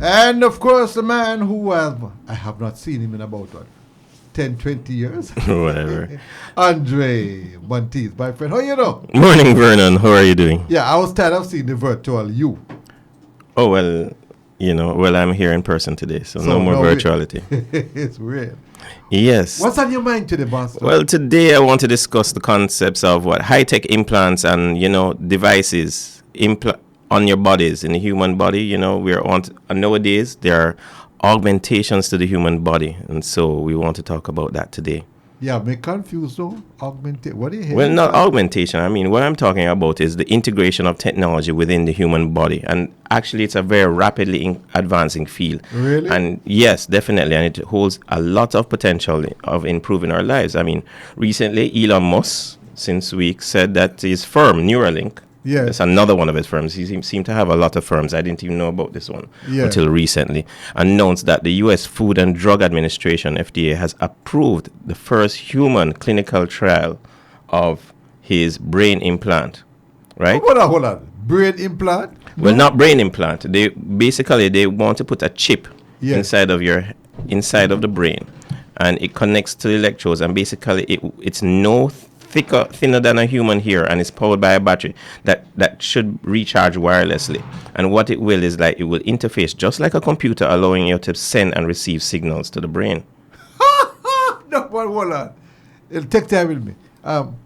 And of course, the man who I have not seen him in about what, 10, 20 years. Whatever. Andre Monteith, my friend. How you know? Morning, Vernon. How are you doing? Yeah, I was tired of seeing the virtual you. Oh, well, I'm here in person today, so no more virtuality. It's weird. Yes. What's on your mind today, boss? Well, today I want to discuss the concepts of what high-tech implants and, devices on your bodies, in the human body. Nowadays there are augmentations to the human body, and so we want to talk about that today. Yeah, me confused though. What do you hear? Well, not augmentation. I mean, what I'm talking about is the integration of technology within the human body. And actually, it's a very rapidly advancing field. Really? And yes, definitely. And it holds a lot of potential of improving our lives. I mean, recently, Elon Musk, since week, said that his firm, Neuralink, yeah, that's another one of his firms. He seemed to have a lot of firms. I didn't even know about this one until recently. Announced that the U.S. Food and Drug Administration, FDA, has approved the first human clinical trial of his brain implant. Right? Hold on. Brain implant? Well, not brain implant. They want to put a chip inside of the brain, and it connects to the electrodes, and basically it's thinner than a human hair, and it's powered by a battery that should recharge wirelessly. And what it will is like it will interface just like a computer, allowing you to send and receive signals to the brain. No, hold on. It'll take time with me.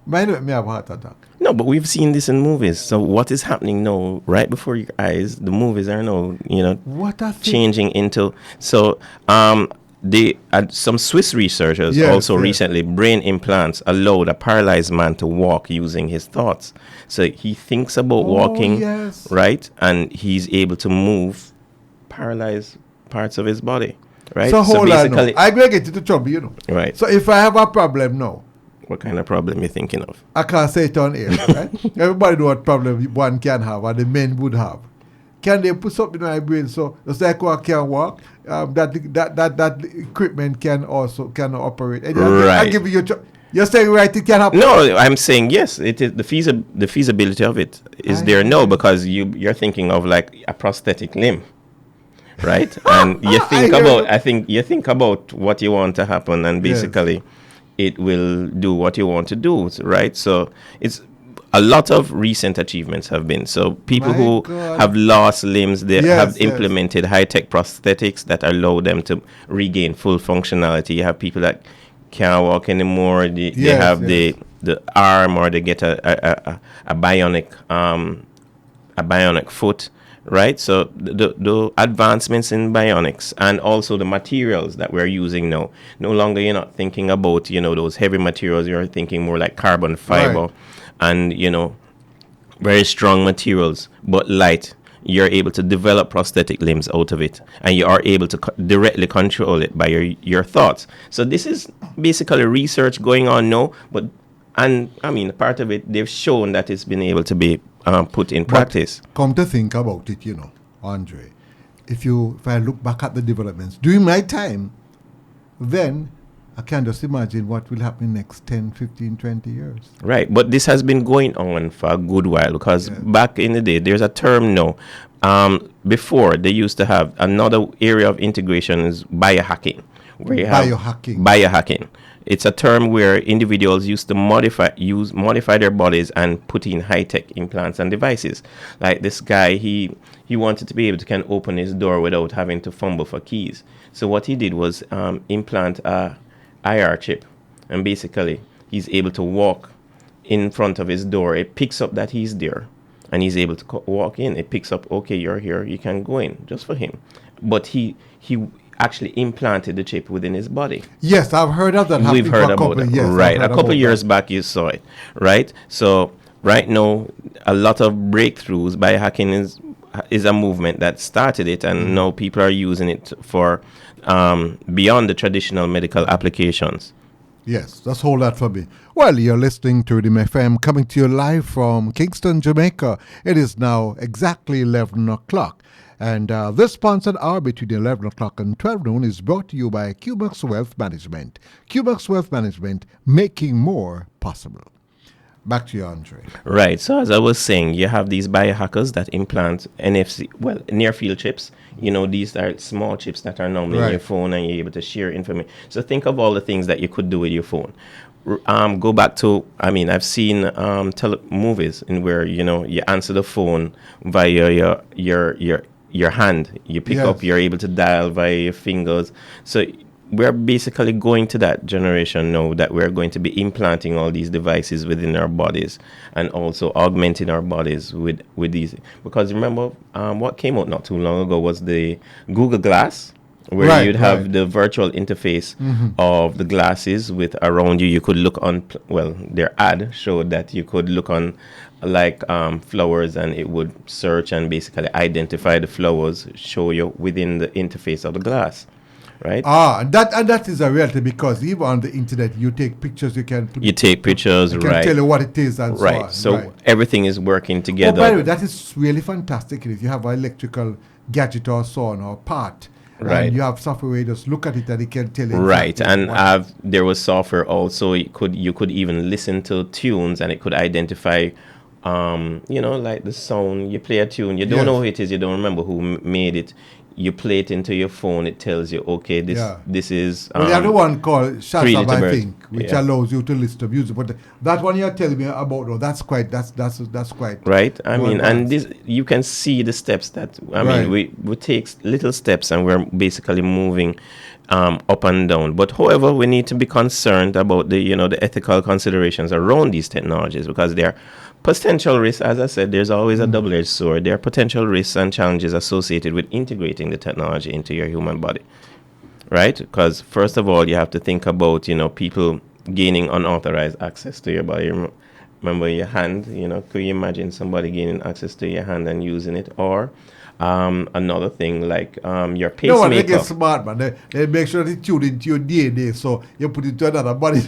Mind me have a heart attack. No, but we've seen this in movies. So what is happening now, right before your eyes? The movies are now, changing into. So some Swiss researchers recently, brain implants allowed a paralyzed man to walk using his thoughts. So he thinks about walking, right? And he's able to move paralyzed parts of his body, right? So hold on now. I'm going to get into trouble, Right. So if I have a problem now. What kind of problem you thinking of? I can't say it on air, right? Everybody know what problem one can have or the men would have. Can they put something in my brain so just like I can walk, that equipment can operate? And right. I give you you're saying right it can happen? No, I'm saying yes. It is the feasibility of it is there now because you're thinking of like a prosthetic limb, right? And you think about what you want to happen, and basically it will do what you want to do, right? So it's a lot of recent achievements have been. So people who have lost limbs, they have implemented high-tech prosthetics that allow them to regain full functionality. You have people that can't walk anymore. They have the arm, or they get a bionic foot, right? So the advancements in bionics, and also the materials that we're using now. No longer you're not thinking about those heavy materials. You're thinking more like carbon fiber. Right. And, very strong materials, but light. You're able to develop prosthetic limbs out of it. And you are able to directly control it by your thoughts. So this is basically research going on now. Part of it, they've shown that it's been able to be put in practice. But come to think about it, Andre, if I look back at the developments during my time, then I can just imagine what will happen next 10, 15, 20 years. Right. But this has been going on for a good while because back in the day, there's a term now. Before, they used to have another area of integration is biohacking. Biohacking. It's a term where individuals used to modify their bodies and put in high-tech implants and devices. Like this guy, he wanted to be able to can open his door without having to fumble for keys. So what he did was implant a IR chip, and basically he's able to walk in front of his door. It picks up that he's there, and he's able to walk in. It picks up, okay, you're here, you can go in, just for him. But he actually implanted the chip within his body. Yes, I've heard of that. We've heard about that. Right, a couple of years back you saw it, right? So right now, a lot of breakthroughs. Biohacking is a movement that started it, and now people are using it for beyond the traditional medical applications. Yes, just hold that for me. Well, you're listening to Redeem FM, coming to you live from Kingston, Jamaica. It is now exactly 11 o'clock. And this sponsored hour between 11 o'clock and 12 noon is brought to you by Cubex Wealth Management. Cubex Wealth Management, making more possible. Back to you, Andre. Right. So as I was saying, you have these biohackers that implant NFC, well, near field chips. These are small chips that are normally in your Right. phone, and you're able to share information. So think of all the things that you could do with your phone. Go back to, I've seen movies in where you answer the phone via your hand. You pick Yes. up, you're able to dial via your fingers. So we're basically going to that generation now that we're going to be implanting all these devices within our bodies and also augmenting our bodies with these. Because remember, what came out not too long ago was the Google Glass, where Right, you'd have right. the virtual interface of the glasses with around you. You could look on, well, their ad showed that you could look on like flowers, and it would search and basically identify the flowers, show you within the interface of the glass. Right? And that is a reality, because even on the internet, you take pictures, you can You take pictures, it can right? tell you what it is and so Right. on. So right. everything is working Oh, together. by the way, that is really fantastic. If you have an electrical gadget or so on or part, Right. and you have software where you just look at it and it can tell you Right, exactly and what- there was software also. You could even listen to tunes, and it could identify, like the sound. You play a tune, you don't Yes. know who it is, you don't remember who made it. You play it into your phone. It tells you, okay, this is. Well, the other one called Shazam, Little I Birds. think, which Yeah. allows you to listen to music. But that one you're telling me about, no, that's quite Right. more And advanced. this, you can see the steps that Right. we take little steps, and we're basically moving up and down. But however, we need to be concerned about the ethical considerations around these technologies, because there are potential risks. As I said, there's always a double-edged sword. There are potential risks and challenges associated with integrating the technology into your human body. Right? Because first of all, you have to think about people gaining unauthorized access to your body. Remember your hand. Could you imagine somebody gaining access to your hand and using it? Or another thing like your No one, they pacemaker. get smart, man. They make sure they tune into your DNA, so you put it to another body.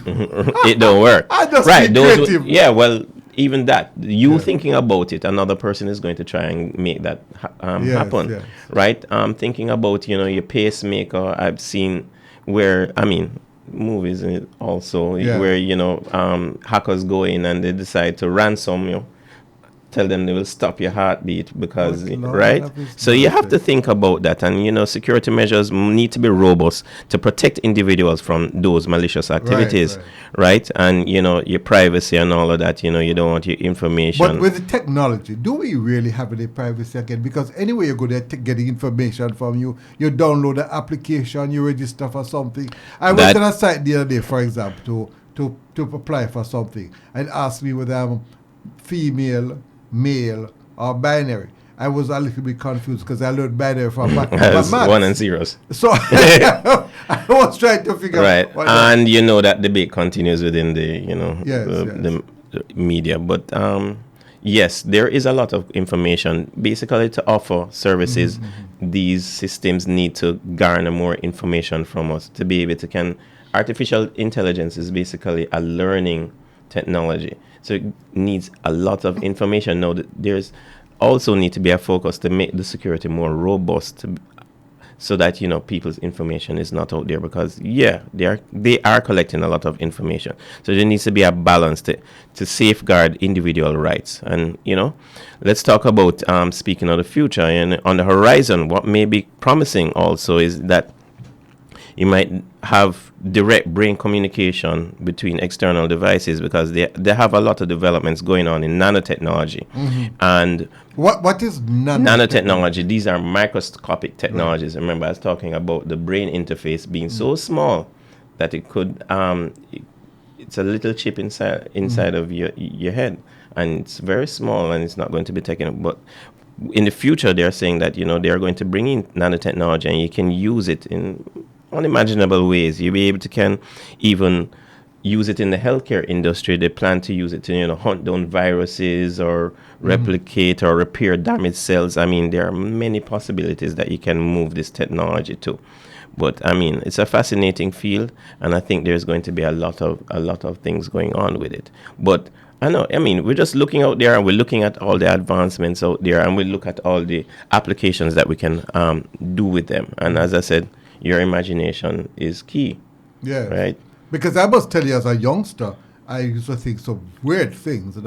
It don't work. I just Right. be creative. Yeah. Well, even that, you Yeah. thinking about it, another person is going to try and make that Yes, happen. yes. Right. Thinking about your pacemaker. I've seen where movies also Yeah. where hackers go in and they decide to ransom you. Tell them they will stop your heartbeat because, What Lord right? have his So you have to mercy. think about that, and security measures need to be robust to protect individuals from those malicious activities, right? And your privacy and all of that. You don't want your information. But with the technology, do we really have any privacy again? Because anyway, you're going to get information from you. You download the application, you register for something. I went That- to a site the other day, for example, to apply for something, and asked me whether I'm female, male, or binary. I was a little bit confused because I learned binary from my as maths. one and zeros. So I was trying to figure Right, out what that- and that debate continues within the Yes, the media. But yes, there is a lot of information. Basically, to offer services, these systems need to garner more information from us to be able to artificial intelligence is basically a learning technology, so it needs a lot of information. Now, there's also need to be a focus to make the security more robust, so that people's information is not out there, because they are collecting a lot of information. So there needs to be a balance to safeguard individual rights. And let's talk about speaking of the future and on the horizon. What may be promising also is that you might have direct brain communication between external devices, because they have a lot of developments going on in nanotechnology. And What is nanotechnology, these are microscopic technologies. Remember, I was talking about the brain interface being so small that it could, it's a little chip inside of your head, and it's very small and it's not going to be taken up. But in the future, they're saying that, they are going to bring in nanotechnology, and you can use it in unimaginable ways. You'll be able to even use it in the healthcare industry. They plan to use it to hunt down viruses or replicate or repair damaged cells. There are many possibilities that you can move this technology to. But it's a fascinating field, and I think there's going to be a lot of things going on with it. But I know, we're just looking out there, and we're looking at all the advancements out there, and we look at all the applications that we can do with them. And as I said, your imagination is key. Yes. Right. Because I must tell you, as a youngster, I used to think some weird things that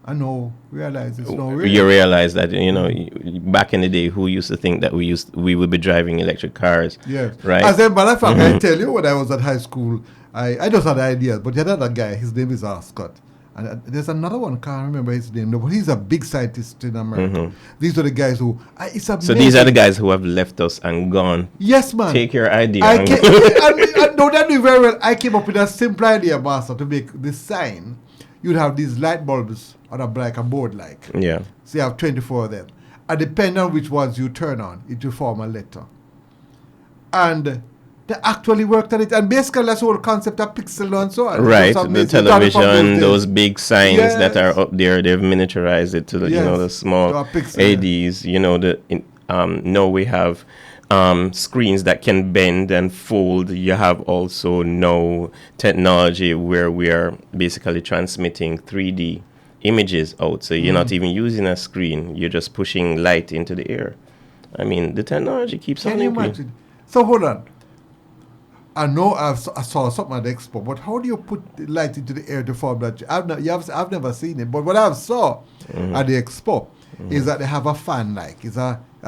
I now realize it's not real. You realize that back in the day, who used to think that we would be driving electric cars? Yes. Right. As a matter of fact, I tell you, when I was at high school, I just had ideas, but the other guy, his name is Scott. And there's another one, can't remember his name, but he's a big scientist in America. These are the guys who, it's amazing. So these are the guys who have left us and gone. Yes, man. Take your idea. I know that do very well. I came up with a simple idea, master, to make this sign. You'd have these light bulbs on a board like. Yeah. So you have 24 of them. And depending on which ones you turn on, it will form a letter. And they actually worked on it. And basically that's the whole concept of pixel and so on. Right. The television, those big signs that are up there, they've miniaturized it to the, the small ADs. Now we have screens that can bend and fold. You have also now technology where we are basically transmitting 3D images out. So you're not even using a screen. You're just pushing light into the air. I mean, the technology keeps on increasing. So hold on. I know I saw something at the expo, but how do you put the light into the air to form that? I've never seen it, but what I saw at the expo is that they have a fan I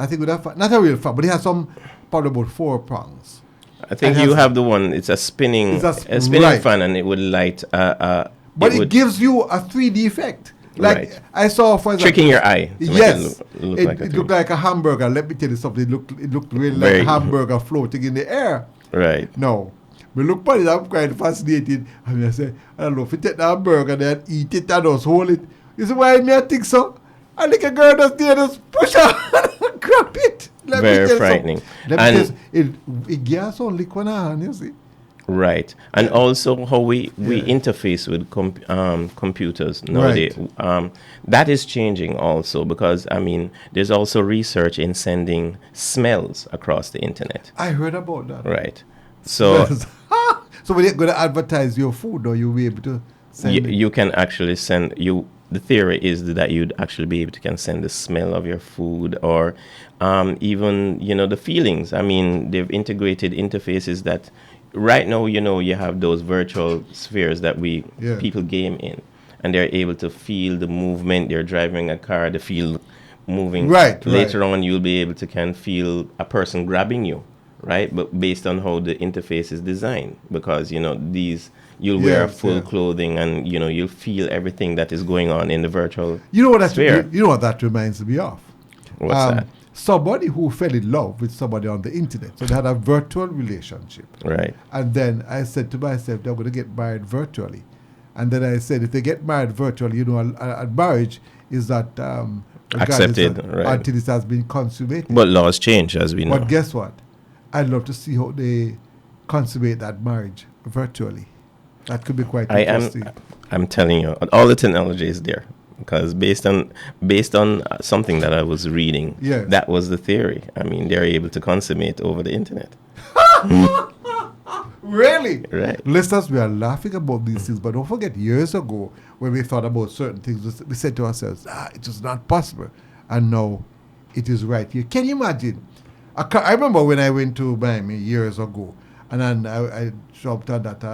think with a fan, not a real fan, but it has probably about 4 prongs. I think you have the one. It's a spinning fan, and it would light. But it gives you a 3D effect. Like I saw, for example, tricking your eye. Yes, it looked like a hamburger. Let me tell you something. It looked really like a hamburger floating in the air. Right. No. We look at it, I'm quite fascinated. And I say, I don't know, if you take that burger and eat it and just hold it. You see why I think so? I think a girl just there, just push her and grab it. Very frightening. It gas only one hand, you see. Right. And also how we interface with computers nowadays. Right. That is changing also because, there's also research in sending smells across the internet. I heard about that. Right. So so when you're going to advertise your food, or you'll be able to send it? You can actually send... The theory is that you'd actually be able to send the smell of your food or even, the feelings. They've integrated interfaces that... Right now, you have those virtual spheres that people game in, and they're able to feel the movement. They're driving a car, they feel moving. Right. Later on, you'll be able to feel a person grabbing you, right? But based on how the interface is designed, because you'll wear full clothing, and you'll feel everything that is going on in the virtual sphere. You know what that reminds me of? What's that? Somebody who fell in love with somebody on the internet. So they had a virtual relationship. Right. And then I said to myself, they're going to get married virtually. And then I said, if they get married virtually, a marriage is that accepted until it has been consummated. But laws change, as we know. But guess what? I'd love to see how they consummate that marriage virtually. That could be quite interesting. I'm telling you, all the technology is there. Because based on something that I was reading, that was the theory. They're able to consummate over the internet. Really? Right. Listeners, we are laughing about these things, but don't forget, years ago, when we thought about certain things, we said to ourselves, it was not possible. And now it is right here. Can you imagine? I remember when I went to Miami years ago, and then I jumped on that...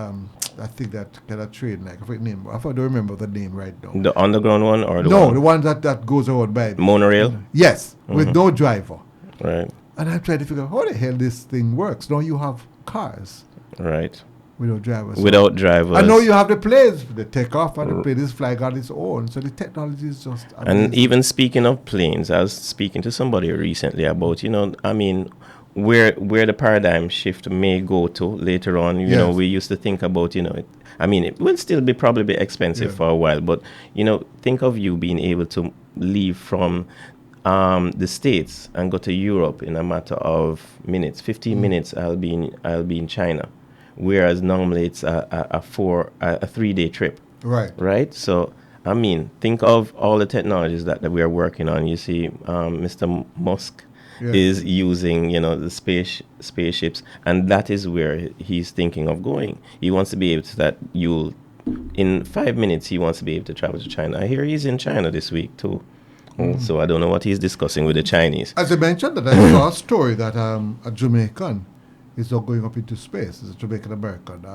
I think that kind of train, like I don't remember the name right now. The underground one or the one? No, the one that goes around by monorail? Yes, with no driver. Right. And I'm trying to figure out how the hell this thing works. Now you have cars. Right. Without drivers. Without drivers. I know you have the planes. They take off and the plane is flying on its own. So the technology is just amazing. And even speaking of planes, I was speaking to somebody recently about, where the paradigm shift may go to later on. We used to think about, it will still probably be expensive for a while, but, think of you being able to leave from the States and go to Europe in a matter of minutes. 15 minutes, I'll be in China, whereas normally it's a 3-day trip. Right. Right? So, think of all the technologies that we are working on. You see, Mr. Musk is using, the spaceships, and that is where he's thinking of going. He wants to be able to in 5 minutes, he wants to be able to travel to China. I hear he's in China this week too. So I don't know what he's discussing with the Chinese. As I mentioned, that I saw a story that a Jamaican is now going up into space. It's a Jamaican American.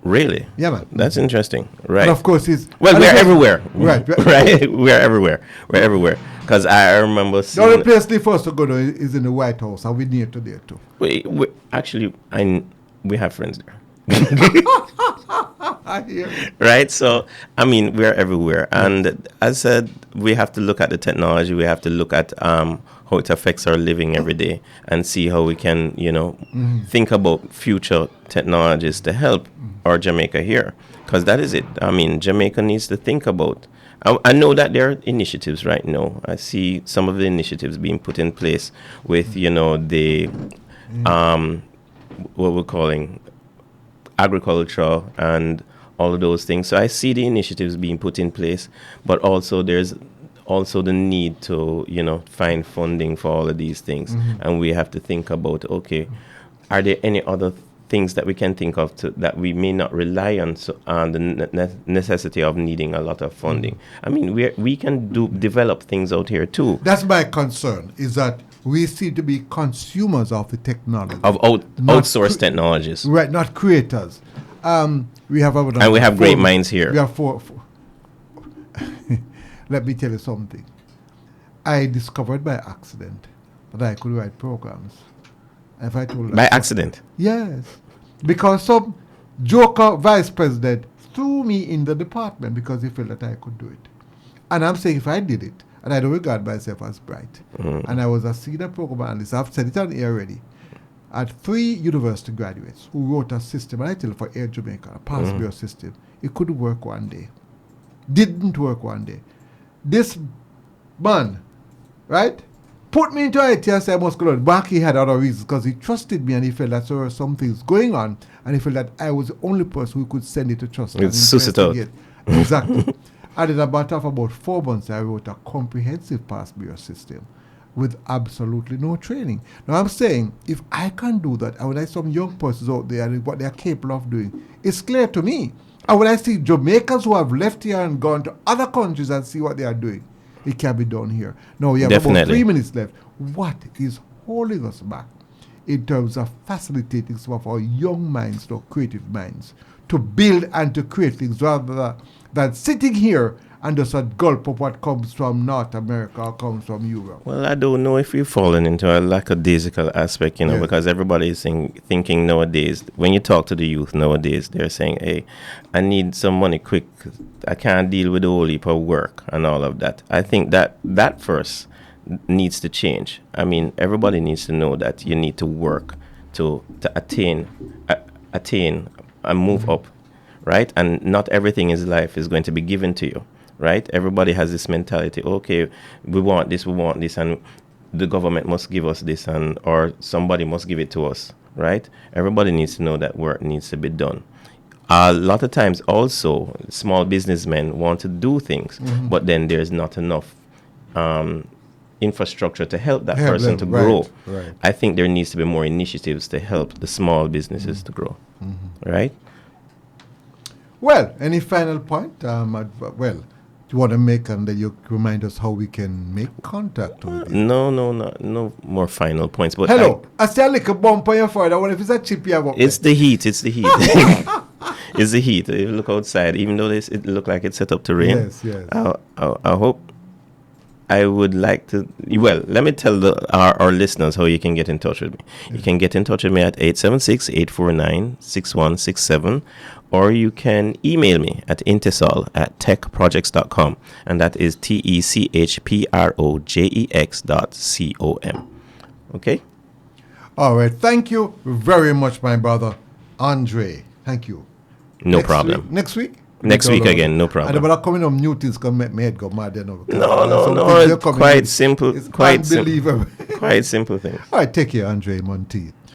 Really? Yeah, man. That's interesting. Right. And of course, well, we're everywhere. Right. Right. We're everywhere. We're everywhere. Because I remember The seeing. only place they first to go to is in the White House, and we near to there too. Actually, we have friends there. I hear. Right. So, I mean, we're everywhere. And as I said, we have to look at the technology. We have to look at how it affects our living every day and see how we can, think about future technologies to help our Jamaica here. Because that is it. I mean, Jamaica needs to think about. I know that there are initiatives right now. I see some of the initiatives being put in place with, the, what we're calling agriculture and all of those things. So I see the initiatives being put in place, but also there's also the need to, find funding for all of these things. And we have to think about, okay, are there any other things that we can think of that we may not rely on the necessity of needing a lot of funding? I mean, we can develop things out here too. That's my concern, is that we seem to be consumers of the technology. Of outsourced technologies. Right, not creators. We have and we have great minds here. We have four. Let me tell you something. I discovered by accident that I could write programs. If I told by accident? Yes. Because some joker vice president threw me in the department because he felt that I could do it. And I'm saying if I did it, and I don't regard myself as bright, and I was a senior program analyst, I've said it on air already, I had 3 university graduates who wrote a system, and I tell you, for Air Jamaica, a pass bureau system. It couldn't work one day. Didn't work one day. This man, right, put me into IT and said I must go on. Back he had other reasons because he trusted me and he felt that there were some things going on and he felt that I was the only person who could send it to trust. It's suss it out. Exactly. And in about 4 months, I wrote a comprehensive pass bureau system with absolutely no training. Now I'm saying, if I can do that, and when I see some young persons out there and what they are capable of doing, it's clear to me. And when I see Jamaicans who have left here and gone to other countries and see what they are doing, it can be done here. Now, we have about 3 minutes left. What is holding us back in terms of facilitating some of our young minds, or creative minds, to build and to create things rather than sitting here and just a gulp of what comes from North America or comes from Europe? Well, I don't know if we've fallen into a lackadaisical aspect, because everybody is thinking nowadays, when you talk to the youth nowadays, they're saying, hey, I need some money quick. I can't deal with the whole heap of work and all of that. I think that first needs to change. I mean, everybody needs to know that you need to work to attain and move up, right? And not everything in life is going to be given to you. Right? Everybody has this mentality, okay, we want this, and the government must give us this, or somebody must give it to us, right? Everybody needs to know that work needs to be done. A lot of times also, small businessmen want to do things, but then there's not enough infrastructure to help that person to grow. Right. I think there needs to be more initiatives to help the small businesses to grow, right? Well, any final point? Do you want to make, and then you remind us how we can make contact with you? No more final points. But hello, I see a little bump on your forehead. I wonder if it's a chip you have up there. It's the heat. It's the heat. It's the heat. If you look outside, even though it look like it's set up to rain. Yes. I hope. I would like to. Well, let me tell our listeners how you can get in touch with me. You can get in touch with me at 876-849-6167, or you can email me at intesol@techprojects.com, and that is techprojects.com. Okay? All right. Thank you very much, my brother, Andre. Thank you. No problem. Next week? Next week again, no problem. And about coming up new things can make my head go mad. No. It's quite simple. It's unbelievable. Quite simple things. All right. Take care, Andre Monteith.